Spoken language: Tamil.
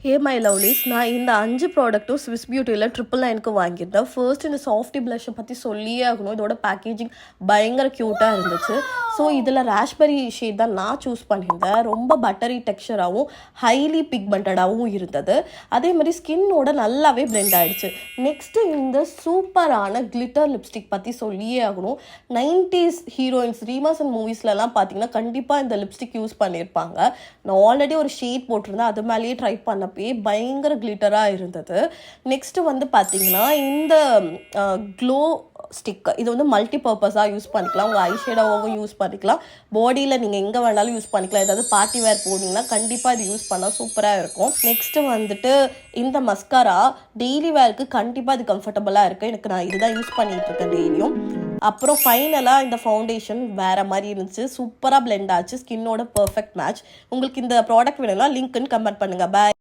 ஹே மை லவ்லிஸ், நான் இந்த 5 ப்ராடக்ட்டும் ஸ்விஸ் பியூட்டியில் 999க்கு வாங்கியிருந்தேன். ஃபர்ஸ்ட் இந்த சாஃப்டி ப்ளஷை பற்றி சொல்லியே ஆகணும். இதோட பேக்கேஜிங் பயங்கர க்யூட்டாக இருந்துச்சு. ஸோ இதில் ராஷ்பெரி ஷேட் தான் நான் சூஸ் பண்ணியிருந்தேன். ரொம்ப பட்டரி டெக்ஸ்சராகவும் ஹைலி பிக்மெண்டடாகவும் இருந்தது. அதே மாதிரி ஸ்கின்னோட நல்லாவே பிளெண்ட் ஆகிடுச்சு. நெக்ஸ்ட்டு இந்த சூப்பரான கிளிட்டர் லிப்ஸ்டிக் பற்றி சொல்லியே ஆகணும். 90s ஹீரோயின்ஸ் ரீமாசன் மூவிஸ்லலாம் பார்த்தீங்கன்னா கண்டிப்பாக இந்த லிப்ஸ்டிக் யூஸ் பண்ணியிருப்பாங்க. நான் ஆல்ரெடி ஒரு ஷேட் போட்டிருந்தேன், அது மேலேயே ட்ரை பண்ண பயங்கர கிளிட்டராக இருந்தது. நெக்ஸ்ட்டு வந்து பார்த்தீங்கன்னா இந்த க்ளோ ஸ்டிக், இது வந்து மல்டி பர்பஸாக யூஸ் பண்ணிக்கலாம். உங்கள் ஐஷேடோவும் யூஸ் பண்ணிக்கலாம், பாடியில் நீங்கள் எங்கே வேணாலும் யூஸ் பண்ணிக்கலாம். ஏதாவது பார்ட்டி வேர் போனீங்கன்னா கண்டிப்பாக இது யூஸ் பண்ணால் சூப்பராக இருக்கும். நெக்ஸ்ட்டு வந்துட்டு இந்த மஸ்காரா டெய்லி வேருக்கு கண்டிப்பாக இது கம்ஃபர்டபுளாக இருக்குது. நான் இதுதான் யூஸ் பண்ணிகிட்டு இருக்கேன் டெய்லியும். அப்புறம் ஃபைனலாக இந்த ஃபவுண்டேஷன் வேறு மாதிரி இருந்துச்சு, சூப்பராக பிளெண்ட் ஆச்சு, ஸ்கின்னோட பர்ஃபெக்ட் மேட்ச். உங்களுக்கு இந்த ப்ராடக்ட் வேணும்னா லிங்க்னு கமெண்ட் பண்ணுங்கள். பாய்.